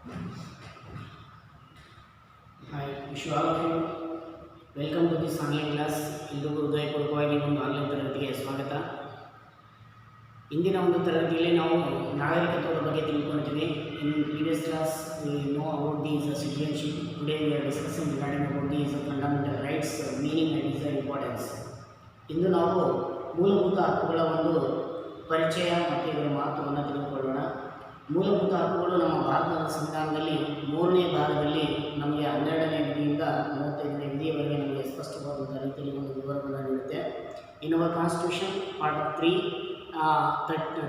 Hi, wish you all of you. Welcome to this online class. ಎಲ್ರಿಗೂ ಹೃದಯಪೂರ್ವಕವಾಗಿ ಒಂದು online ತರಗತಿಗೆ ಸ್ವಾಗತ. ಇಂದಿನ ಒಂದು ತರಗತಿಯಲ್ಲಿ ನಾವು ನಾಗರಿಕತ್ವದ ಬಗ್ಗೆ ತಿಳ್ಕೊಳ್ತೀವಿ. ಇನ್ previous class we know about these citizenship. Today we are discussing regarding about these fundamental rights, meaning and its importance. ಇಂದು ನಾವು ಮೂಲಭೂತ ಹಕ್ಕುಗಳ ಒಂದು ಪರಿಚಯ ಮತ್ತು ಇದರ ಮಹತ್ವವನ್ನು ತಿಳಿದುಕೊಳ್ಳೋಣ. ಮೂಲಭೂತ ಹಕ್ಕುಗಳು ನಮ್ಮ ಭಾರತದ ಸಂವಿಧಾನದಲ್ಲಿ 3ನೇ ಭಾಗದಲ್ಲಿ ನಮಗೆ 12ನೇ ವಿಧಿಯಿಂದ 35ನೇ ವಿಧಿಯವರೆಗೆ ನಮಗೆ ಸ್ಪಷ್ಟವಾದಂಥ ರೀತಿಯಲ್ಲಿ ಒಂದು ವಿವರವನ್ನು ನೀಡುತ್ತೆ. ಇನ್ our constitution part of 3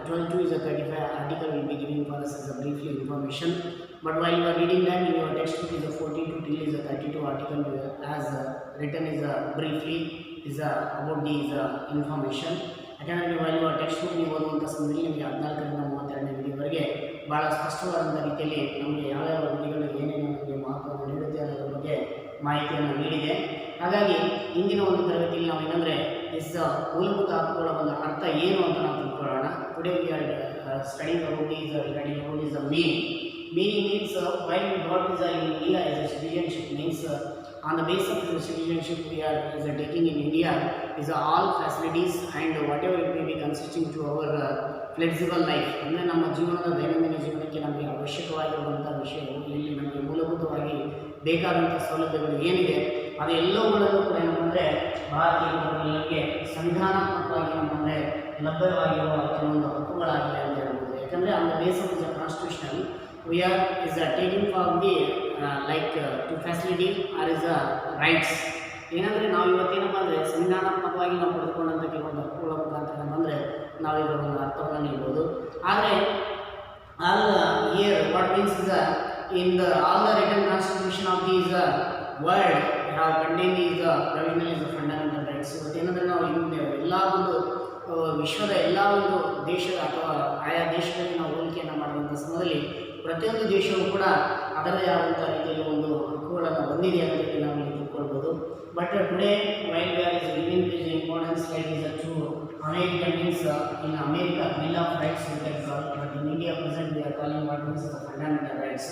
12 is a 35 article will be giving for us as a briefly information, but while you are reading them in your textbook is a 42 till is a 32 article as written is a briefly is about these information. ಯಾಕಂದರೆ while you are textbook ನೀವು ಓದುವಂಥ ಸಮಯದಲ್ಲಿ ನಿಮಗೆ 14ರಿಂದ 32ನೇ ವಿಧಿಯವರೆಗೆ ಭಾಳ ಸ್ಪಷ್ಟವಾದಂಥ ರೀತಿಯಲ್ಲಿ ನಮಗೆ ಯಾವ್ಯಾವ ವಿಧಿಗಳು ಏನೇನು ನಮಗೆ ಮಹತ್ವವನ್ನು ನೀಡುತ್ತೆ ಅನ್ನೋದ್ರ ಬಗ್ಗೆ ಮಾಹಿತಿಯನ್ನು ನೀಡಿದೆ. ಹಾಗಾಗಿ ಇಂದಿನ ಒಂದು ತರಗತಿಯಲ್ಲಿ ನಾವು ಏನಂದರೆ ಮೂಲಭೂತ ಹಕ್ಕುಗಳ ಒಂದು ಅರ್ಥ ಏನು ಅಂತ ನಾವು ತಿಳ್ಕೊಳ್ಳೋಣ. Today we are studying about is regarding about is meaning means while we got is in India as a citizenship means on the basis of the citizenship we are is taking in India is all facilities and whatever it may be consisting to our flexible life. ಅಂದರೆ ನಮ್ಮ ಜೀವನದ ದೈನಂದಿನ ಜೀವನಕ್ಕೆ ನಮಗೆ ಅವಶ್ಯಕವಾಗಿರುವಂಥ ವಿಷಯಗಳು ಇಲ್ಲಿ ನಮಗೆ ಮೂಲಭೂತವಾಗಿ ಬೇಕಾದಂಥ ಸೌಲಭ್ಯಗಳು ಏನಿದೆ ಅದೆಲ್ಲವುಗಳನ್ನು ಕೂಡ ಏನಂದರೆ ಭಾರತೀಯ ನಮಗೆ ಸಂವಿಧಾನಾತ್ಮಕವಾಗಿ ನಮ್ಮಂದರೆ ಲಭ್ಯವಾಗಿರುವ ಕೆಲವೊಂದು ಹಕ್ಕುಗಳಾಗಿವೆ ಅಂತ ಹೇಳ್ಬೋದು. ಯಾಕಂದರೆ on the base of the constitutional we are is taking from the like to facility or is rights. ಏನಂದರೆ ನಾವು ಇವತ್ತೇನಪ್ಪ ಅಂದರೆ ಸಂವಿಧಾನಾತ್ಮಕವಾಗಿ ನಾವು ಪಡೆದುಕೊಂಡಂಥ ಕೆಲವೊಂದು ಹಕ್ಕುಗಳ ಮುಖಾಂತರ ಬಂದರೆ ನಾವು ಇದರ ಒಂದು ಅರ್ಥವನ್ನು ನೀಡ್ಬೋದು. ಆದರೆ all year what means is in the all the written constitution of these world have contained these provisional is fundamental rights. ಇವತ್ತೇನಂದರೆ ನಾವು ಎಲ್ಲ ಒಂದು ವಿಶ್ವದ ಎಲ್ಲ ಒಂದು ದೇಶದ ಅಥವಾ ಆಯಾ ದೇಶಗಳಲ್ಲಿ ನಾವು ಹೋಲಿಕೆಯನ್ನು ಮಾಡುವಂಥ ಸಮಯದಲ್ಲಿ ಪ್ರತಿಯೊಂದು ದೇಶವೂ ಕೂಡ ಅದರದೇ ಆದಂಥ ರೀತಿಯಲ್ಲಿ ಒಂದು ಹಕ್ಕುಗಳನ್ನು ಹೊಂದಿದೆ ಅನ್ನೋದಕ್ಕೆ ನಾವು ಇಲ್ಲಿ ತಿಳ್ಕೊಳ್ಬೋದು. But today while we are is giving this importance like is to American means in America bill of rights but in India present we are calling what means the fundamental rights.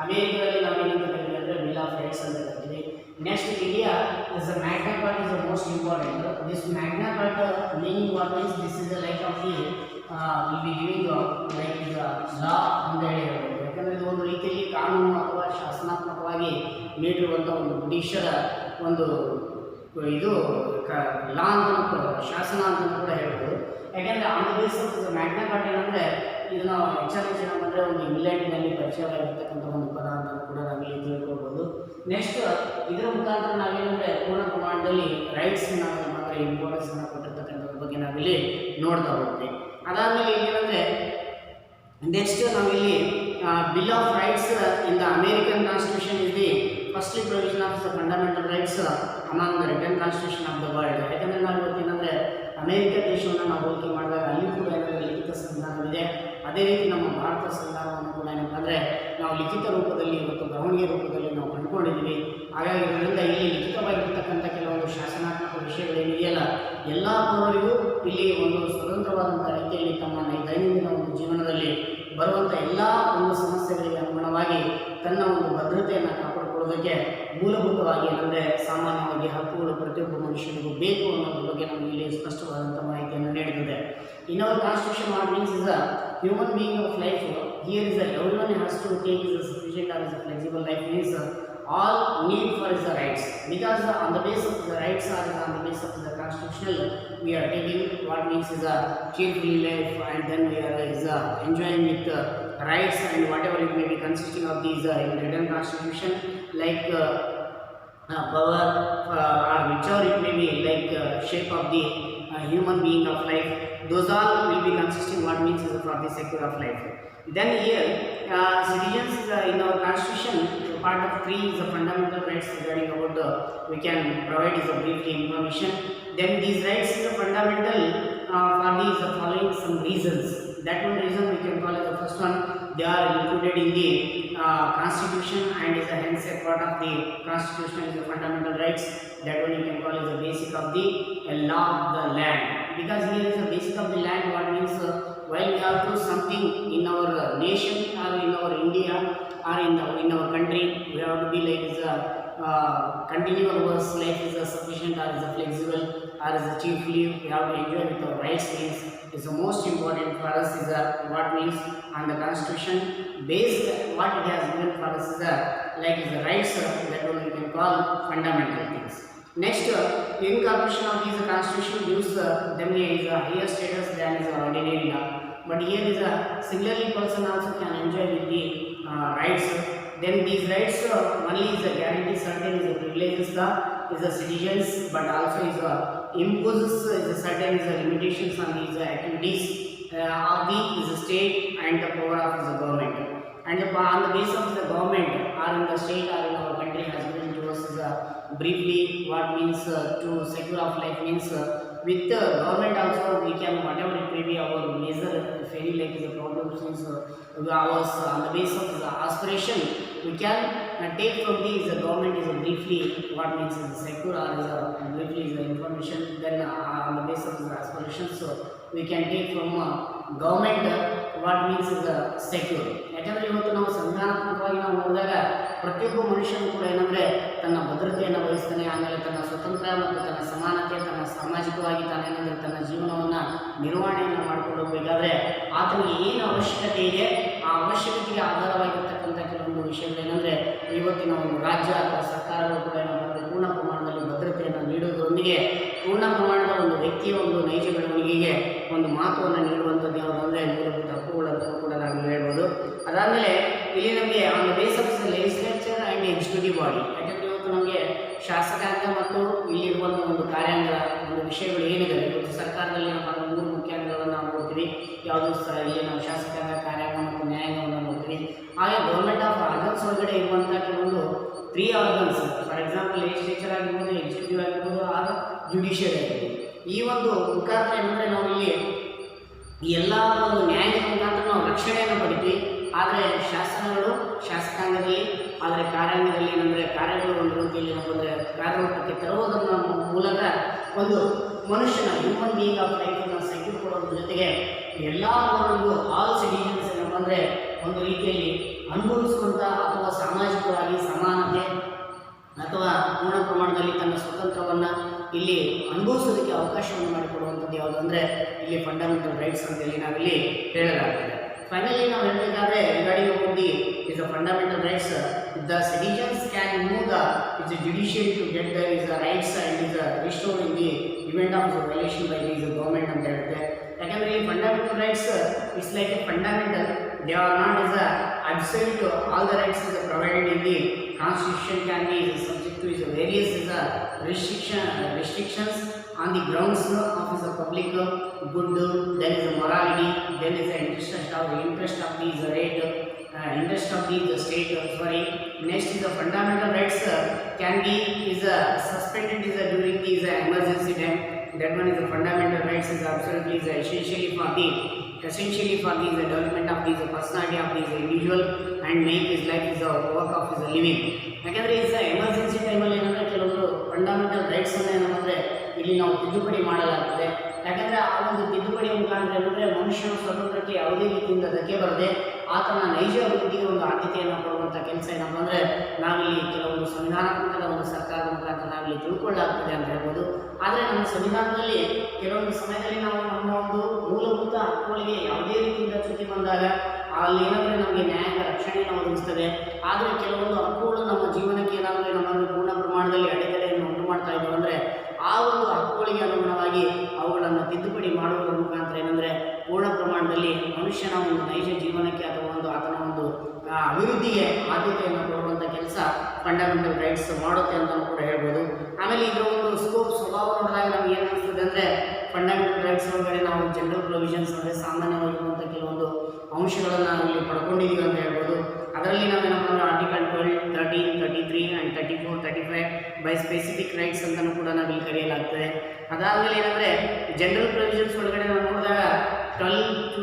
ಅಮೇರಿಕಾದಲ್ಲಿ ನಾವು ಏನಂತ ಕರಿತೀವಿ ಅಂದರೆ bill of rights ಅಂತ ಕರಿತೀವಿ. Next India is the Magna Carta is the most important. This Magna Carta meaning what means this is the like of the will be giving like is ಲಾ ಅಂತ ಹೇಳಿ ಹೇಳ್ಬೋದು. ಯಾಕಂದರೆ ಇದು ಒಂದು ರೀತಿಯಲ್ಲಿ ಕಾನೂನು ಅಥವಾ ಶಾಸನಾತ್ಮಕವಾಗಿ ನೀಡಿರುವಂಥ ಒಂದು ಬ್ರಿಟಿಷರ ಒಂದು ಇದು ಲಾ ಅಂತ ಶಾಸನ ಅಂತ ಕೂಡ ಹೇಳ್ಬೋದು. ಯಾಕೆಂದರೆ on the base of Magna Carta ಏನಂದರೆ ಇದು ನಾವು ಹೆಚ್ಚಾಗಿ ಏನಂದರೆ ಒಂದು ಇಂಗ್ಲೆಂಡಿನಲ್ಲಿ ಪರಿಚಯವಾಗಿರ್ತಕ್ಕಂಥ ಒಂದು ಪದ ಅಂತ ಕೂಡ ನಾವಿಲ್ಲಿ ತಿಳ್ಕೊಳ್ಬೋದು. ನೆಕ್ಸ್ಟ್ ಇದರ ಮುಖಾಂತರ ನಾವೇನಂದರೆ ಪೂರ್ಣ ಪ್ರಮಾಣದಲ್ಲಿ ರೈಟ್ಸ್ನ ಮಾತ್ರ ಇಂಪಾರ್ಟೆನ್ಸನ್ನು ಕೊಟ್ಟಿರ್ತಕ್ಕಂಥದ್ರ ಬಗ್ಗೆ ನಾವಿಲ್ಲಿ ನೋಡ್ತಾ ಹೋಗ್ತೀವಿ. ಅದಾದಮೇಲೆ ಏನಂದರೆ ನೆಕ್ಸ್ಟ್ ನಾವಿಲ್ಲಿ bill of rights in the American constitution is the firstly provision of the fundamental rights among the return constitution of the world. ಯಾಕಂದರೆ ನಾವು ಇವತ್ತೇನಂದರೆ ಅಮೇರಿಕ ದೇಶವನ್ನು ನಾವು ಹೋಲಿಕೆ ಮಾಡಿದಾಗ ಅಲ್ಲಿ ಕೂಡ ಏನಂದರೆ ಲಿಖಿತ ಸಂವಿಧಾನವಿದೆ. ಅದೇ ರೀತಿ ನಮ್ಮ ಭಾರತ ಸಂವಿಧಾನವನ್ನು ಕೂಡ ಏನಪ್ಪ ಅಂದರೆ ನಾವು ಲಿಖಿತ ರೂಪದಲ್ಲಿ ಮತ್ತು ಬರವಣಿಗೆ ರೂಪದಲ್ಲಿ ನಾವು ಕಂಡುಕೊಂಡಿದ್ದೀವಿ. ಹಾಗಾಗಿ ಇದರಿಂದ ಇಲ್ಲಿ ಲಿಖಿತವಾಗಿರ್ತಕ್ಕಂಥ ಕೆಲವೊಂದು ಶಾಸನಾತ್ಮಕ ವಿಷಯಗಳೇನಿದೆಯಲ್ಲ ಎಲ್ಲ ಪೌರರಿಗೂ ಇಲ್ಲಿ ಒಂದು ಸ್ವತಂತ್ರವಾದಂಥ ರೀತಿಯಲ್ಲಿ ತಮ್ಮ ದೈನಂದಿನ ಒಂದು ಜೀವನದಲ್ಲಿ ಬರುವಂಥ ಎಲ್ಲ ಒಂದು ಸಮಸ್ಯೆಗಳಿಗೆ ಅನುಗುಣವಾಗಿ ತನ್ನ ಒಂದು ಭದ್ರತೆಯನ್ನು ಕಾಪಾಡಿಕೊಳ್ಳೋದಕ್ಕೆ ಮೂಲಭೂತವಾಗಿ ಏನಂದರೆ ಸಾಮಾನ್ಯವಾಗಿ ಹಕ್ಕುಗಳು ಪ್ರತಿಯೊಬ್ಬ ಮನುಷ್ಯನಿಗೂ ಬೇಕು ಅನ್ನೋದ್ರ ಬಗ್ಗೆ ನಮಗೆ ಇಲ್ಲಿ ಸ್ಪಷ್ಟವಾದಂಥ ಮಾಹಿತಿಯನ್ನು ನೀಡುತ್ತದೆ. In our constitution what means is a human being of life here is everyone has to take is sufficient or is flexible life means all need for is the rights, because on the basis of the rights are on the basis of the constitutional we are taking what means is a cheerful life, and then we are is enjoying with rights and whatever it may be consisting of these in written constitution like power or whichever it may be like shape of the human being of life, those all will be consisting what means is for the sector of life. Then here citizens in our constitution part of 3 is the fundamental rights regarding about we can provide is a brief information. Then these rights is a fundamental for these following some reasons. That one reason we can call as the first one, they are included in the constitution and is a hence a part of the constitution is the fundamental rights. That one you can call as the basic of the law of the land, because here is the basic of the land what means while we have to do something in our nation or in our India or in our country, we have to be like is a continue our work life is a sufficient or is a flexible or is a cheap leave. We have to enjoy with our rights means is the most important for us is what means on the constitution based what it has given for us is like is the rights that one we can call fundamental things. Next, incorporation of this constitution gives them is a higher status than is ordinary law. But here is a similarly person also can enjoy with the rights. Then these rights only is a guarantee certain is a privileges is a citizens, but also is a imposes is a certain is a limitations on these activities of the is a state and the power of the government. And on the basis of the government or in the state or in our country has given to us is briefly what means to secure of life means with the government also we can whatever it may be our measure if any like is a problem since ours on the basis of the aspiration we can take from the government is a briefly what means is secure or is a briefly is information then on the basis of the aspirations so we can take from government what means is secure. ಯಾಕಂದರೆ ಇವತ್ತು ನಾವು ಸಂವಿಧಾನಾತ್ಮಕವಾಗಿ ನಾವು ನೋಡಿದಾಗ ಪ್ರತಿಯೊಬ್ಬ ಮನುಷ್ಯನು ಕೂಡ ಏನಂದರೆ ತನ್ನ ಭದ್ರತೆಯನ್ನು ವಹಿಸ್ತಾನೆ, ಆಮೇಲೆ ತನ್ನ ಸ್ವತಂತ್ರ ಮತ್ತು ತನ್ನ ಸಮಾನತೆ ತನ್ನ ಸಾಮಾಜಿಕವಾಗಿ ತಾನೇನಂದರೆ ತನ್ನ ಜೀವನವನ್ನು ನಿರ್ವಹಣೆಯನ್ನು ಮಾಡ್ಕೊಂಡು ಹೋಗಬೇಕಾದ್ರೆ ಆತನಿಗೆ ಏನು ಅವಶ್ಯಕತೆ ಇದೆ ಆ ಅವಶ್ಯಕತೆಗೆ ಆಧಾರವಾಗಿರ್ತಕ್ಕಂಥ ಕೆಲವೊಂದು ವಿಷಯಗಳೇನೆಂದರೆ ಇವತ್ತಿನ ಒಂದು ರಾಜ್ಯ ಅಥವಾ ಸರ್ಕಾರಗಳು ಕೂಡ ಏನಂದರೆ ಪೂರ್ಣ ಪ್ರಮಾಣದಲ್ಲಿ ಭದ್ರತೆಯನ್ನು ನೀಡುವುದರೊಂದಿಗೆ ಪೂರ್ಣ ಪ್ರಮಾಣದ ಒಂದು ವ್ಯಕ್ತಿಯ ಒಂದು ನೈಜ ಬೆಳವಣಿಗೆಗೆ ಒಂದು ಮಹತ್ವವನ್ನು ನೀಡುವಂಥದ್ದು ಯಾವುದಂದರೆ ಮೂಲಭೂತ ಹಕ್ಕುಗಳಂತ ಕೂಡ ನಾವು ಹೇಳ್ಬೋದು. ಅದಾದಮೇಲೆ ಇಲ್ಲಿ ನಮಗೆ on the base of legislature and executive body ಯಾಕಂದರೆ ಇವತ್ತು ನಮಗೆ ಶಾಸಕಾಂಗ ಮತ್ತು ಇಲ್ಲಿರುವಂಥ ಒಂದು ಕಾರ್ಯಾಂಗ ಒಂದು ವಿಷಯಗಳು ಏನಿದೆ ಇವತ್ತು ಸರ್ಕಾರದಲ್ಲಿ ನಾವು 3 ಮುಖ್ಯಾಂಗಗಳನ್ನು ನಾವು ನೋಡ್ತೀವಿ. ಯಾವುದು ಇಲ್ಲಿ ನಾವು ಶಾಸಕಾಂಗ ಕಾರ್ಯಾಂಗ ಮತ್ತು ನ್ಯಾಯಾಂಗವನ್ನು ನೋಡ್ತೀವಿ. ಹಾಗೆ ಗೌರ್ಮೆಂಟ್ ಆಫ್ ಆರ್ಗನ್ಸ್ ಒಳಗಡೆ ಇರುವಂಥ ಕೆಲವೊಂದು 3 ಆರ್ಗನ್ಸ್ ಫಾರ್ ಎಕ್ಸಾಂಪಲ್ ಲೆಜಿಸ್ಲೇಚರ್ ಆಗಿರ್ಬೋದು, ಎಕ್ಸಿಕ್ಯೂಟಿವ್ ಆಗಿರ್ಬೋದು, ಆಗ ಜುಡಿಷಿಯರಿ ಆಗಿರ್ಬೋದು. ಈ ಒಂದು ಮುಖಾಂತರ ಏನಂದರೆ ನಾವು ಇಲ್ಲಿ ಈ ಎಲ್ಲ ಒಂದು ನ್ಯಾಯಾಂಗದ ಮುಖಾಂತರ ನಾವು ರಕ್ಷಣೆಯನ್ನು ಪಡಿತೀವಿ. ಆದರೆ ಶಾಸನಗಳು ಶಾಸಕಾಂಗದಲ್ಲಿ ಆದರೆ ಕಾರ್ಯಾಂಗದಲ್ಲಿ ಏನಂದರೆ ಕಾರ್ಯಗಳು ಒಂದು ರೀತಿಯಲ್ಲಿ ನಮ್ಮಂದರೆ ಕಾರ್ಯರೂಪಕ್ಕೆ ತರುವುದರ ಮೂಲಕ ಒಂದು ಮನುಷ್ಯನ ಹ್ಯೂಮನ್ ಬೀಯಿಂಗ್ ಆಫ್ ಲೈಫನ್ನು ಸೆಕ್ಯೂರ್ ಕೊಡೋದ್ರ ಜೊತೆಗೆ ಎಲ್ಲ ಅವರಿಗೂ ಆಲ್ ಸಿಟಿಜನ್ಸ್ ಏನಪ್ಪ ಅಂದರೆ ಒಂದು ರೀತಿಯಲ್ಲಿ ಅನುಭವಿಸುವಂಥ ಅಥವಾ ಸಾಮಾಜಿಕವಾಗಿ ಸಮಾನತೆ ಅಥವಾ ಪೂರ್ಣ ಪ್ರಮಾಣದಲ್ಲಿ ತನ್ನ ಸ್ವತಂತ್ರವನ್ನು ಇಲ್ಲಿ ಅನುಭವಿಸೋದಕ್ಕೆ ಅವಕಾಶವನ್ನು ಮಾಡಿಕೊಡುವಂಥದ್ದು ಯಾವುದು ಅಂದರೆ ಇಲ್ಲಿ ಫಂಡಮೆಂಟಲ್ ರೈಟ್ಸ್ ಅಂತೇಳಿ ನಾವಿಲ್ಲಿ ಹೇಳಲಾಗ್ತದೆ. ಫೈನಲಿ ನಾವು ಹೇಳಬೇಕಾದ್ರೆ regarding about the is a fundamental rights the citizens can move the is a judiciary to get the is a rights and is a restore in the event of the violation by the government ಅಂತ ಹೇಳುತ್ತೆ. ಯಾಕಂದರೆ ಈ fundamental rights it's like a fundamental they are not is a absolute all the rights is provided in the constitution can be is subject to is various is a restrictions on the grounds of is a public good, then is a morality, then is a interest of the right, interest of the state. Next is the fundamental rights can be is suspended is during the emergency time. That one is the fundamental rights is absolutely is essentially for the development of the personality of the individual and make his life is a work of his living. ಯಾಕಂದರೆ is emergency ಟೈಮಲ್ಲಿ ಏನಂದರೆ ಕೆಲವೊಂದು fundamental ರೈಟ್ಸನ್ನು ಏನಂದರೆ ಇಲ್ಲಿ ನಾವು ತಿದ್ದುಪಡಿ ಮಾಡಲಾಗ್ತದೆ. ಯಾಕಂದರೆ ಆ ಒಂದು ತಿದ್ದುಪಡಿ ಮುಖಾಂತರ ಏನಂದರೆ ಮನುಷ್ಯನ ಸ್ವತಂತ್ರಕ್ಕೆ ಯಾವುದೇ ರೀತಿಯಿಂದ ಧಕ್ಕೆ ಬರದೆ ಆತನ ನೈಜ ಅಭಿವೃದ್ಧಿಗೆ ಒಂದು ಆದ್ಯತೆಯನ್ನು ಕೊಡುವಂಥ ಕೆಲಸ ಏನಪ್ಪ ಅಂದರೆ ನಾವಿಲ್ಲಿ ಕೆಲವೊಂದು ಸಂವಿಧಾನಾತ್ಮಕದ ಒಂದು ಸರ್ಕಾರದ ಮುಖಾಂತರ ನಾವಿಲ್ಲಿ ತಿಳ್ಕೊಳ್ಳಾಗ್ತದೆ ಅಂತ ಹೇಳ್ಬೋದು. ಆದರೆ ನಮ್ಮ ಸಂವಿಧಾನದಲ್ಲಿ ಕೆಲವೊಂದು ಸಮಯದಲ್ಲಿ ನಾವು ನಮ್ಮ ಒಂದು ಮೂಲಭೂತ ಹಕ್ಕುಗಳಿಗೆ ಯಾವುದೇ ರೀತಿಯಿಂದ ಚ್ಯುತಿ ಬಂದಾಗ ಅಲ್ಲಿ ಏನಂದರೆ ನಮಗೆ ನ್ಯಾಯಾಂಗ ರಕ್ಷಣೆಯನ್ನು ಒದಗಿಸ್ತದೆ. ಆದರೆ ಕೆಲವೊಂದು ಹಕ್ಕುಗಳು ನಮ್ಮ ಜೀವನಕ್ಕೆ ಏನಾದರೆ ನಮ್ಮನ್ನು ಪೂರ್ಣ ಪ್ರಮಾಣದಲ್ಲಿ ಅಡೆತಡೆಯನ್ನು ಉಂಟು ಮಾಡ್ತಾ ಇದ್ದಾವೆ ಅಂದರೆ ಆ ಒಂದು ಹಕ್ಕುಗಳಿಗೆ ಅನುಗುಣವಾಗಿ ಅವುಗಳನ್ನು ತಿದ್ದುಪಡಿ ಮಾಡುವುದರ ಮುಖಾಂತರ ಏನಂದರೆ ಪೂರ್ಣ ಪ್ರಮಾಣದಲ್ಲಿ ಮನುಷ್ಯನ ಒಂದು ನೈಜ ಜೀವನಕ್ಕೆ ಅಥವಾ ಒಂದು ಆತನ ಒಂದು ಅಭಿವೃದ್ಧಿಗೆ ಆದ್ಯತೆಯನ್ನು ಕೊಡುವಂಥ ಕೆಲಸ ಫಂಡಮೆಂಟಲ್ ರೈಟ್ಸ್ ಮಾಡುತ್ತೆ ಅಂತಲೂ ಕೂಡ ಹೇಳ್ಬೋದು. ಆಮೇಲೆ ಇದರ ಒಂದು ಸ್ವಭಾವ ನೋಡಿದಾಗ ನಮ್ಗೆ ಏನು ಅನಿಸ್ತದೆ ಅಂದರೆ ಫಂಡಮೆಂಟಲ್ ರೈಟ್ಸ್ ಒಳಗಡೆ ನಾವು ಜನರಲ್ ಪ್ರೊವಿಷನ್ಸ್ ಅಂದರೆ ಸಾಮಾನ್ಯವಾಗಿರುವಂಥ ಕೆಲವೊಂದು ಅಂಶಗಳನ್ನು ನಾವು ಇಲ್ಲಿ ಪಡ್ಕೊಂಡಿದ್ದೀವಿ ಅಂತ ಹೇಳ್ಬೋದು. ಅದರಲ್ಲಿ ನಾವೇನಪ್ಪ ಅಂದರೆ article 12, 13, 33 and 34, 35 by specific rights ಅಂತಲೂ ಕೂಡ ನಾವಿಲ್ಲಿ ಕರೆಯಲಾಗ್ತದೆ. ಅದಾದಮೇಲೆ ಏನಂದರೆ ಜನರಲ್ ಪ್ರೊವಿಷನ್ಸ್ ಒಳಗಡೆ ನಾವು ನೋಡಿದಾಗ 12th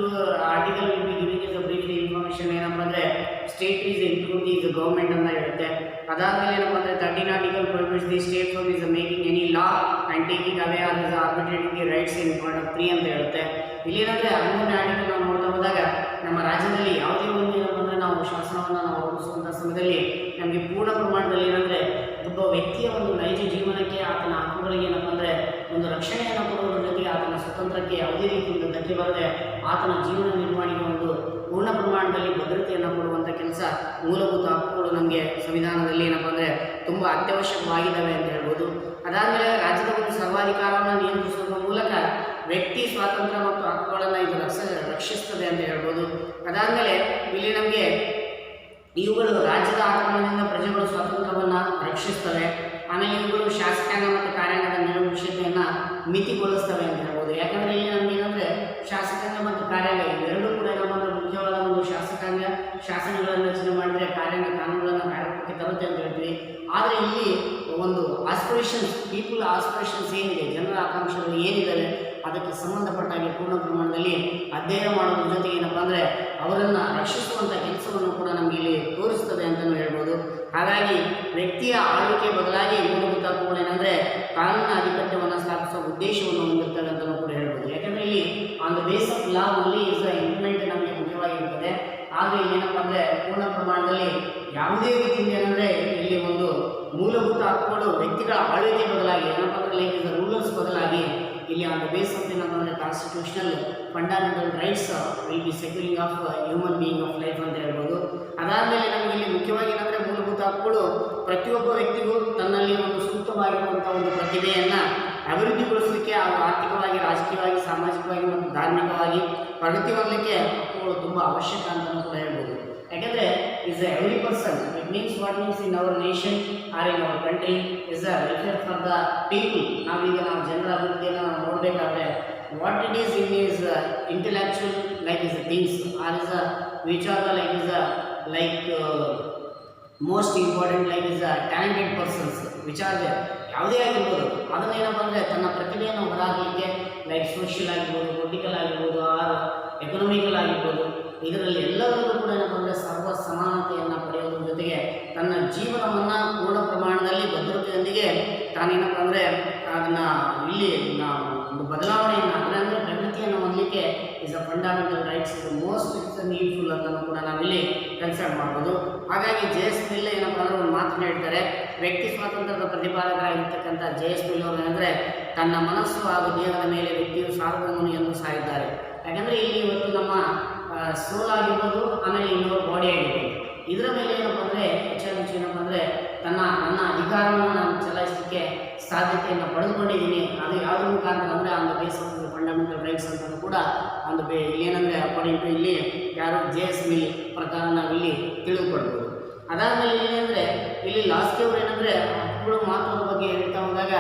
article will be giving us a brief information ಏನಪ್ಪ ಅಂದರೆ state is include the government ಅಂತ ಹೇಳುತ್ತೆ. ಅದಾದಮೇಲೆ ಏನಪ್ಪ ಅಂದರೆ 13 article prohibits the state from is making any law and taking away or is arbitrating the rights in part of 3 ಅಂತ ಹೇಳುತ್ತೆ. ಇಲ್ಲಿ ಏನಂದರೆ 13ನೇ ಆರ್ಟಿಕಲ್ ನಾವು ನೋಡ್ತಾ ಹೋದಾಗ ನಮ್ಮ ರಾಜ್ಯದಲ್ಲಿ ಯಾವುದೇ ಒಂದು ಏನಪ್ಪ ಅಂದರೆ ನಾವು ಶಾಸನವನ್ನು ನಾವು ರೂಪಿಸುವಂಥ ಸಮಯದಲ್ಲಿ ನಮಗೆ ಪೂರ್ಣ ಪ್ರಮಾಣದಲ್ಲಿ ಏನಂದರೆ ಒಬ್ಬ ವ್ಯಕ್ತಿಯ ಒಂದು ನೈಜ ಜೀವನಕ್ಕೆ ಆತನ ಹಕ್ಕುಗಳಿಗೆ ಏನಪ್ಪ ಅಂದರೆ ಒಂದು ರಕ್ಷಣೆಯನ್ನು ಕೊಡುವುದರ ಜೊತೆಗೆ ಆತನ ಸ್ವತಂತ್ರಕ್ಕೆ ಯಾವುದೇ ರೀತಿಯಿಂದ ಧಕ್ಕೆ ಬರದೆ ಆತನ ಜೀವನ ನಿರ್ವಹಣೆಗೆ ಒಂದು ಪೂರ್ಣ ಪ್ರಮಾಣದಲ್ಲಿ ಭದ್ರತೆಯನ್ನು ಕೊಡುವಂಥ ಕೆಲಸ ಮೂಲಭೂತ ಹಕ್ಕುಗಳು ನಮಗೆ ಸಂವಿಧಾನದಲ್ಲಿ ಏನಪ್ಪ ಅಂದರೆ ತುಂಬ ಅತ್ಯವಶ್ಯಕವಾಗಿದ್ದಾವೆ ಅಂತ ಹೇಳ್ಬೋದು. ಅದಾದಮೇಲೆ ರಾಜ್ಯದ ಒಂದು ಸರ್ವಾಧಿಕಾರವನ್ನು ನಿಯಂತ್ರಿಸುವ ಮೂಲಕ ವ್ಯಕ್ತಿ ಸ್ವಾತಂತ್ರ್ಯ ಮತ್ತು ಹಕ್ಕುಗಳನ್ನು ಇದು ರಕ್ಷಿಸ್ತದೆ ಅಂತ ಹೇಳ್ಬೋದು. ಅದಾದಮೇಲೆ ಇಲ್ಲಿ ನಮಗೆ ಇವುಗಳು ರಾಜ್ಯದ ಆಕ್ರಮಣದಿಂದ ಪ್ರಜೆಗಳು ಸ್ವಾತಂತ್ರ್ಯವನ್ನು ರಕ್ಷಿಸ್ತವೆ. ಆಮೇಲೆ ಇವುಗಳು ಶಾಸಕಾಂಗ ಮತ್ತು ಕಾರ್ಯಾಂಗದ ನಿರಂಕುಶತೆಯನ್ನು ಮಿತಿಗೊಳಿಸ್ತವೆ ಅಂತ ಹೇಳ್ಬೋದು. ಯಾಕಂದರೆ ಇಲ್ಲಿ ನಮ್ಗೆ ಏನಂದರೆ ಶಾಸಕಾಂಗ ಮತ್ತು ಕಾರ್ಯಾಂಗ ಇವೆರಡೂ ಕೂಡ ಏನಂದ್ರೆ ಮುಖ್ಯವಾದ ಒಂದು ಶಾಸಕಾಂಗ ಶಾಸನಗಳನ್ನು ರಚನೆ ಮಾಡಿದರೆ ಕಾರ್ಯಾಂಗ ಕಾನೂನುಗಳನ್ನು ಕಾರ್ಯಕ್ಕೆ ತರುತ್ತೆ ಅಂತ ಹೇಳ್ತೀವಿ. ಆದರೆ ಇಲ್ಲಿ ಒಂದು ಆಸ್ಪಿರೇಷನ್ಸ್ ಪೀಪಲ್ ಆಸ್ಪಿರೇಷನ್ಸ್ ಏನಿದೆ, ಜನರ ಆಕಾಂಕ್ಷೆಗಳು ಏನಿದ್ದಾವೆ ಅದಕ್ಕೆ ಸಂಬಂಧಪಟ್ಟಾಗಿ ಪೂರ್ಣ ಪ್ರಮಾಣದಲ್ಲಿ ಅಧ್ಯಯನ ಮಾಡೋದ್ರ ಜೊತೆಗೆ ಏನಪ್ಪ ಅಂದರೆ ಅವರನ್ನು ರಕ್ಷಿಸುವಂಥ ಕೆಲಸವನ್ನು ಕೂಡ ನಮಗೆ ಇಲ್ಲಿ ತೋರಿಸ್ತದೆ ಅಂತಲೂ ಹೇಳ್ಬೋದು. ಹಾಗಾಗಿ ವ್ಯಕ್ತಿಯ ಆಳ್ವಿಕೆ ಬದಲಾಗಿ ಮೂಲಭೂತ ಹಕ್ಕುಗಳು ಏನಂದರೆ ಕಾನೂನಿನ ಆಧಿಪತ್ಯವನ್ನು ಸ್ಥಾಪಿಸುವ ಉದ್ದೇಶವನ್ನು ಹೊಂದಿರ್ತವೆ ಅಂತಲೂ ಕೂಡ ಹೇಳ್ಬೋದು. ಯಾಕಂದರೆ ಇಲ್ಲಿ on the base of law only is implement ನಮಗೆ ಮುಖ್ಯವಾಗಿರ್ತದೆ. ಆದರೆ ಇಲ್ಲಿ ಏನಪ್ಪ ಅಂದರೆ ಪೂರ್ಣ ಪ್ರಮಾಣದಲ್ಲಿ ಯಾವುದೇ ರೀತಿಯಿಂದ ಏನಂದರೆ ಇಲ್ಲಿ ಒಂದು ಮೂಲಭೂತ ಹಕ್ಕುಗಳು ವ್ಯಕ್ತಿಗಳ ಆಳ್ವಿಕೆ ಬದಲಾಗಿ ಏನಪ್ಪ ಅಂದರೆ ಲೈಕ್ ಇಸ್ ರೂಲರ್ಸ್ ಬದಲಾಗಿ ಇಲ್ಲಿ ಆನ್ ದ ಬೇಸ್ ಆಫ್ ಏನಪ್ಪ ಅಂದರೆ constitutional fundamental rights will be securing of human being of life ಅಂತ ಹೇಳ್ಬೋದು. ಅದಾದಮೇಲೆ ನಮಗೆ ಇಲ್ಲಿ ಮುಖ್ಯವಾಗಿ ಏನಂದರೆ ಮೂಲಭೂತ ಹಕ್ಕುಗಳು ಪ್ರತಿಯೊಬ್ಬ ವ್ಯಕ್ತಿಗೂ ತನ್ನಲ್ಲಿ ಒಂದು ಸೂಕ್ತವಾಗಿರುವಂಥ ಒಂದು ಪ್ರತಿಭೆಯನ್ನು ಅಭಿವೃದ್ಧಿಗೊಳಿಸಲಿಕ್ಕೆ ಹಾಗೂ ಆರ್ಥಿಕವಾಗಿ, ರಾಜಕೀಯವಾಗಿ, ಸಾಮಾಜಿಕವಾಗಿ ಮತ್ತು ಧಾರ್ಮಿಕವಾಗಿ ಪ್ರಗತಿ ಹೊಂದಲಿಕ್ಕೆ ಹಕ್ಕುಗಳು ತುಂಬ ಅವಶ್ಯಕ ಅಂತಲೂ ಕೂಡ ಹೇಳ್ಬೋದು. ಯಾಕೆಂದರೆ is every person it means what means in our nation or in our country is a welfare for the people. ನಾವು ಜನರ ಅಭಿವೃದ್ಧಿಯನ್ನು ನಾವು ನೋಡಬೇಕಾದ್ರೆ what it is in is intellectual like is things or is a which are the like is a like most important like is a talented persons which are the ಯಾವುದೇ ಆಗಿರ್ಬೋದು ಅದನ್ನೇನಪ್ಪ ಅಂದರೆ ತನ್ನ ಪ್ರತಿಭೆಯನ್ನು ಹೊರಹಾಕಲಿಕ್ಕೆ ಲೈಕ್ ಸೋಷಿಯಲ್ ಆಗಿರ್ಬೋದು, political ಆಗಿರ್ಬೋದು, R economical ಆಗಿರ್ಬೋದು, ಇದರಲ್ಲಿ ಎಲ್ಲದರಲ್ಲೂ ಕೂಡ ಏನಪ್ಪ ಅಂದರೆ ಸರ್ವ ಸಮಾನತೆಯನ್ನು ಪಡೆಯೋದ್ರ ಜೊತೆಗೆ ತನ್ನ ಜೀವನವನ್ನು ಪೂರ್ಣ ಪ್ರಮಾಣದಲ್ಲಿ ಭದ್ರತೆಯೊಂದಿಗೆ ತಾನೇನಪ್ಪ ಅಂದರೆ ಅದನ್ನು ಇಲ್ಲಿ ನಾವು ಒಂದು ಬದಲಾವಣೆಯನ್ನು ಅಂದರೆ ಪ್ರಗತಿಯನ್ನು ಹೊಂದಲಿಕ್ಕೆ is a fundamental rights is most it's needful ಅಂತಲೂ ಕೂಡ ನಾವಿಲ್ಲಿ ಕನ್ಸಿಡರ್ ಮಾಡ್ಬೋದು. ಹಾಗಾಗಿ JS ಮಿಲ್ ಏನಪ್ಪ ಅಂದರೆ ಒಂದು ಮಾತನ್ನು ಹೇಳ್ತಾರೆ, ವ್ಯಕ್ತಿ ಸ್ವಾತಂತ್ರ್ಯದ ಪ್ರತಿಪಾದಕರಾಗಿರ್ತಕ್ಕಂಥ JS ಮಿಲ್ ಅವರು ಏನಂದರೆ ತನ್ನ ಮನಸ್ಸು ಹಾಗೂ ದೇಹದ ಮೇಲೆ ವ್ಯಕ್ತಿಯು ಸಾರ್ವಭೌಮನು ಎಂದು ಸಾರಿದ್ದಾರೆ. ಯಾಕಂದರೆ ಇಲ್ಲಿ ಇವತ್ತು ನಮ್ಮ ಸೋಲ್ ಆಗಿರ್ಬೋದು, ಆಮೇಲೆ ಇನ್ನೊಂದು ಬಾಡಿ ಆಗಿರ್ಬೋದು, ಇದರ ಮೇಲೆ ಏನಪ್ಪ ಅಂದರೆ ಹೆಚ್ಚು ಏನಪ್ಪ ಅಂದರೆ ನನ್ನ ಅಧಿಕಾರವನ್ನು ನಾನು ಚಲಾಯಿಸಲಿಕ್ಕೆ ಸಾಧ್ಯತೆಯನ್ನು ಪಡೆದುಕೊಂಡಿದ್ದೀನಿ. ಅದು ಯಾವುದ್ರ ಮುಖಾಂತರ ಅಂದರೆ on the base of fundamental rights ಅಂತಲೂ ಕೂಡ ಒಂದು ಇಲ್ಲಿ ಏನಂದರೆ ಅಕಾರ್ಡಿಂಗ್ ಟು ಇಲ್ಲಿ ಯಾರು JS ಮಿಲ್ ಪ್ರಕಾರ ನಾವಿಲ್ಲಿ ತಿಳಿದುಕೊಳ್ಬೋದು. ಅದಾದಮೇಲೆ ಏನಂದರೆ ಇಲ್ಲಿ ಲಾಸ್ಟ್ಗೆ ಅವರು ಏನಂದರೆ ಹಕ್ಕುಗಳು ಮಹತ್ವದ ಬಗ್ಗೆ ಹೇಳ್ತಾ ಹೋದಾಗ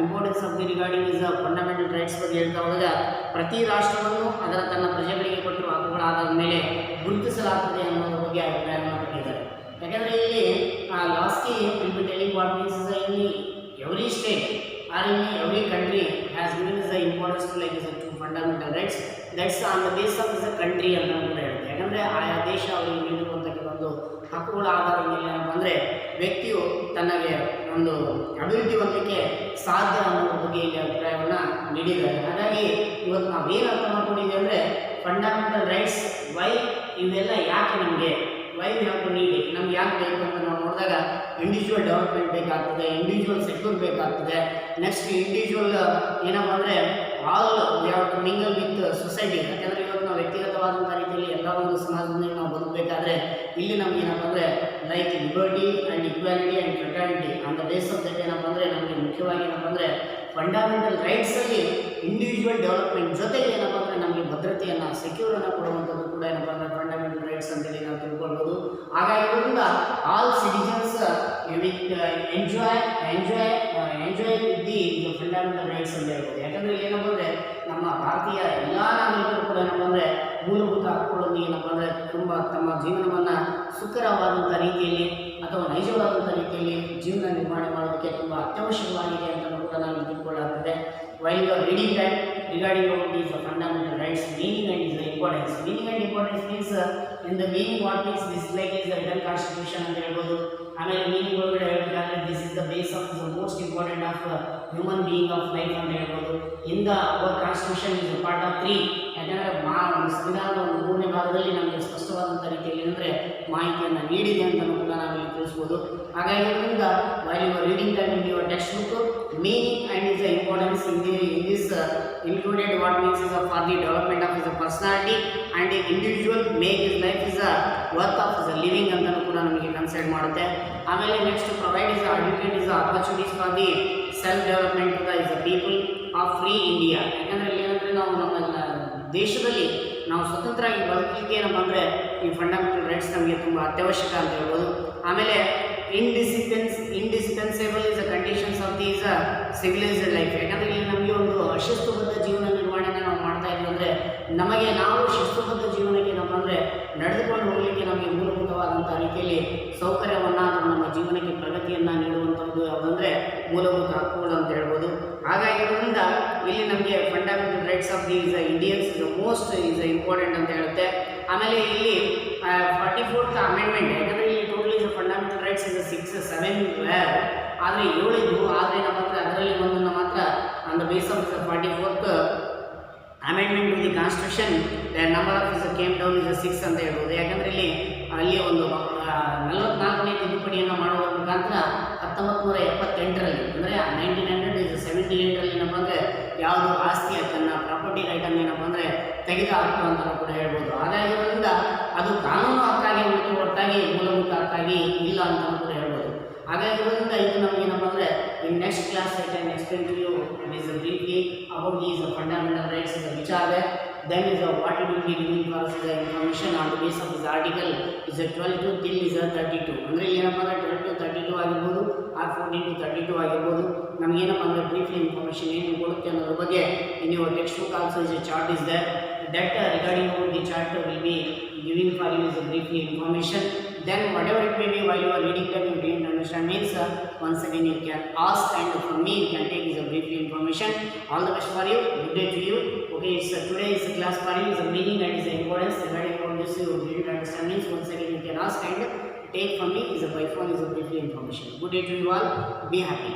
importance of the regarding is fundamental rights ಬಗ್ಗೆ ಹೇಳ್ತಾ ಹೋದಾಗ ಪ್ರತಿ ರಾಷ್ಟ್ರವನ್ನು ಅದರ ತನ್ನ ಪ್ರಜೆಗಳಿಗೆ ಕೊಟ್ಟಿರುವ ಹಕ್ಕುಗಳಾದ ಮೇಲೆ ಗುರುತಿಸಲಾಗುತ್ತದೆ ಅನ್ನೋದ್ರ ಬಗ್ಗೆ ಅಭಿಪ್ರಾಯವನ್ನು ಪಟ್ಟಿದ್ದಾರೆ. ಯಾಕಂದರೆ ಇಲ್ಲಿ ಲಾಸ್ಟ್ಗೆ will be telling what means in every state or in every country has given is the importance to like is to fundamental rights that's on the base of is a country ಅಂತ ಕೂಡ ಹೇಳುತ್ತೆ. ಯಾಕಂದರೆ ಆಯಾ ದೇಶ ಅವರಿಗೆ ನೀಡಿರುವಂಥ ಕೆಲವೊಂದು ಹಕ್ಕುಗಳ ಆಧಾರದ ಮೇಲೆ ಏನಪ್ಪ ಅಂದರೆ ವ್ಯಕ್ತಿಯು ತನಗೆ ಒಂದು ಅಭಿವೃದ್ಧಿ ಹೊಂದಲಿಕ್ಕೆ ಸಾಧ್ಯ ಅನ್ನೋದ್ರ ಬಗ್ಗೆ ಇಲ್ಲಿ ಅಭಿಪ್ರಾಯವನ್ನು ನೀಡಿದ್ದಾರೆ. ಹಾಗಾಗಿ ಇವತ್ತು ನಾವೇನು ಅರ್ಥ ಮಾಡ್ಕೊಂಡಿದ್ದೀವಿ ಅಂದರೆ ಫಂಡಮೆಂಟಲ್ ರೈಟ್ಸ್ ವೈ ಇವೆಲ್ಲ ಯಾಕೆ ನಮಗೆ why we have to need ನಮ್ಗೆ ಯಾಕೆ ಬೇಕು ಅಂತ ನಾವು ನೋಡಿದಾಗ ಇಂಡಿವಿಜುವಲ್ ಡೆವಲಪ್ಮೆಂಟ್ ಬೇಕಾಗ್ತದೆ, ಇಂಡಿವಿಜುವಲ್ ಸೆಕ್ಯೂರ್ ಬೇಕಾಗ್ತದೆ, ನೆಕ್ಸ್ಟ್ ಇಂಡಿವಿಜುವಲ್ ಏನಪ್ಪ ಅಂದರೆ all we have to mingle with society. ಯಾಕೆಂದರೆ ಇವತ್ತು ನಾವು ವ್ಯಕ್ತಿಗತವಾದಂಥ ರೀತಿಯಲ್ಲಿ ಎಲ್ಲ ಒಂದು ಸಮಾಜದಲ್ಲಿ ನಾವು ಬದುಕಬೇಕಾದ್ರೆ ಇಲ್ಲಿ ನಮ್ಗೆ ಏನಪ್ಪ ಅಂದರೆ like liberty and equality and fraternity on the base of that ಏನಪ್ಪ ಅಂದರೆ ನಮಗೆ ಮುಖ್ಯವಾಗಿ ಏನಪ್ಪ ಅಂದರೆ ಫಂಡಮೆಂಟಲ್ ರೈಟ್ಸಲ್ಲಿ ಇಂಡಿವಿಜುವಲ್ ಡೆವಲಪ್ಮೆಂಟ್ ಜೊತೆಗೆ ಏನಪ್ಪ ಅಂದರೆ ನಮಗೆ ಭದ್ರತೆಯನ್ನು ಸೆಕ್ಯೂರನ್ನು ಕೊಡುವಂಥದ್ದು ಕೂಡ ಏನಪ್ಪ ಅಂದರೆ ಫಂಡಮೆಂಟಲ್ ರೈಟ್ಸ್ ಅಂತೇಳಿ ನಾವು ತಿಳ್ಕೊಳ್ಬೋದು. ಹಾಗಾಗಿರೋದ್ರಿಂದ all citizens enjoy with the fundamental rights ಅಂತ ಹೇಳ್ಬೋದು. ಯಾಕಂದರೆ ಇಲ್ಲಿ ಏನಪ್ಪ ಅಂದರೆ ನಮ್ಮ ಭಾರತೀಯ ಎಲ್ಲ ನಾಗರಿಕರು ಕೂಡ ಏನಪ್ಪ ಅಂದರೆ ಮೂಲಭೂತ ಹಕ್ಕುಗಳೊಂದಿಗೆ ಏನಪ್ಪ ಅಂದರೆ ತುಂಬ ತಮ್ಮ ಜೀವನವನ್ನು ಸುಖಕರವಾದಂಥ ರೀತಿಯಲ್ಲಿ ಅಥವಾ ನೈಜವಾದಂಥ ರೀತಿಯಲ್ಲಿ ಜೀವನ ನಿರ್ಮಾಣ ಮಾಡೋದಕ್ಕೆ ತುಂಬ ಅತ್ಯವಶ್ಯಕವಾಗಿದೆ ಅಂತ ಕೂಡ ನಾವು ತಿಳ್ಕೊಳ್ಳಾಗ್ತದೆ. While you are reading that regarding about these fundamental rights, meaning and its importance. Meaning and importance means in the meaning what means this is like is the written constitution ಅಂತ ಹೇಳ್ಬೋದು. ಆಮೇಲೆ ಮೀನಿಂಗ್ ಒಳಗಡೆ ಹೇಳ್ಬೇಕಾದ್ರೆ this is the base of the most important of human being of life ಅಂತ ಹೇಳ್ಬೋದು. In the our constitution is part of 3. ಯಾಕಂದರೆ ಸಂವಿಧಾನದ ಒಂದು 3ನೇ ಭಾಗದಲ್ಲಿ ನಮಗೆ ಸ್ಪಷ್ಟವಾದಂಥ ರೀತಿಯಲ್ಲಿ ಅಂದರೆ ಮಾಹಿತಿಯನ್ನು ನೀಡಿದೆ ಅಂತಲೂ ಕೂಡ ನಾವಿಲ್ಲಿ ತಿಳಿಸ್ಬೋದು. ಹಾಗಾಗಿ ಅದರಿಂದ while you are reading that in your text book, meaning and its importance in this included what means is for the development of his personality and the individual make his life is a worth of his living ಅಂತಲೂ ಕೂಡ ನಮಗೆ consider ಮಾಡುತ್ತೆ. ಆಮೇಲೆ next provide is advocate is opportunities for the self development to the is the people of free India. ಯಾಕಂದರೆ ಏನಂದರೆ ನಾವು ನಮ್ಮ ದೇಶದಲ್ಲಿ ನಾವು ಸ್ವತಂತ್ರವಾಗಿ ಬದುಕಲಿಕ್ಕೆ ಏನಪ್ಪ ಅಂದರೆ ಈ ಫಂಡಮೆಂಟಲ್ ರೈಟ್ಸ್ ನಮಗೆ ತುಂಬ ಅತ್ಯವಶ್ಯಕ ಅಂತ ಹೇಳ್ಬೋದು. ಆಮೇಲೆ indispensable is the conditions of these civilised life. ಯಾಕಂದರೆ ಇಲ್ಲಿ ನಮಗೆ ಒಂದು ಶಿಸ್ತುಬದ್ಧ ಜೀವನ ನಿರ್ವಹಣೆನ ನಾವು ಮಾಡ್ತಾ ಇದ್ದೀವಿ ಅಂದರೆ ನಮಗೆ ನಾವು ಶಿಸ್ತುಬದ್ಧ ಜೀವನಕ್ಕೆ ಏನಪ್ಪ ಅಂದರೆ ನಡೆದುಕೊಂಡು ಹೋಗಲಿಕ್ಕೆ ನಮಗೆ ಮೂಲಭೂತವಾದಂಥ ರೀತಿಯಲ್ಲಿ ಸೌಕರ್ಯವನ್ನು ಅಥವಾ ನಮ್ಮ ಜೀವನಕ್ಕೆ ಪ್ರಗತಿಯನ್ನು ನೀಡುವಂಥದ್ದು ಯಾವುದಂದರೆ ಮೂಲಭೂತ ಹಕ್ಕುಗಳು ಅಂತ ಹೇಳ್ಬೋದು. ಹಾಗಾಗಿ ಅದರಿಂದ ಇಲ್ಲಿ ನಮಗೆ fundamental rights of these Indians is most is important ಅಂತ ಹೇಳುತ್ತೆ. ಆಮೇಲೆ ಇಲ್ಲಿ 44th ಅಮೆಂಡ್ಮೆಂಟ್, ಯಾಕಂದರೆ ಇಲ್ಲಿ total is fundamental rights is 7 were, ಆದರೆ 7 ಇದ್ವು. ಆದರೆ ನಮ್ಮ ಹತ್ರ ಅದರಲ್ಲಿ ಒಂದನ್ನು ಮಾತ್ರ on the base of 44th amendment to the constitution number of is came down is 6 ಅಂತ ಹೇಳ್ಬೋದು. ಯಾಕಂದರೆ ಅಲ್ಲಿ ಒಂದು 44ನೇ ತಿದ್ದುಪಡಿಯನ್ನು ಮಾಡುವ ಮುಖಾಂತರ 1978ರಲ್ಲಿ ಅಂದರೆ 1978ರಲ್ಲಿ ಏನಪ್ಪ ಅಂದರೆ ಯಾವುದು ಆಸ್ತಿ ಹಕ್ಕನ್ನು ಪ್ರಾಪರ್ಟಿ ರೈಟನ್ನು ಏನಪ್ಪ ಅಂದರೆ ತೆಗೆದು ಹಾಕ್ತು ಅಂತಲೂ ಕೂಡ ಹೇಳ್ಬೋದು. ಹಾಗಾಗಿರೋದ್ರಿಂದ ಅದು ಕಾನೂನು ಹಕ್ಕಾಗಿ ಹೊರತಾಗಿ ಮೂಲಭೂತ ಹಕ್ಕಾಗಿ ಇಲ್ಲ ಅಂತಲೂ ಕೂಡ ಹೇಳ್ಬೋದು. ಹಾಗಾಗಿರೋದ್ರಿಂದ ಇದು ನಮಗೇನಪ್ಪ ಅಂದರೆ in next class I can explain to you it is briefly about these fundamental rights which are there. Then is what it will be giving for us the information on the base of this article is 12 to till is 32. ಅಂದರೆ ಏನಪ್ಪ ಅಂದರೆ 12 to 32 ಆಗಿರ್ಬೋದು, or 14 to 32 ಆಗಿರ್ಬೋದು. ನಮಗೇನಪ್ಪ ಅಂದರೆ briefly information ಏನು ಕೊಡುತ್ತೆ ಅನ್ನೋದ್ರ ಬಗ್ಗೆ in your text book also is a chart is there. That regarding about the chart will be giving for you is a briefly information. Then whatever it may be while you are reading that you didn't understand means once again you can ask and from me you can take is a briefly information. All the best for you. Good day to you. Okay, it's today is a class for you is a meaning and is the importance regarding about this you didn't understand means once again you can ask and take from me is a by phone is a briefly information. Good day to you all. Be happy.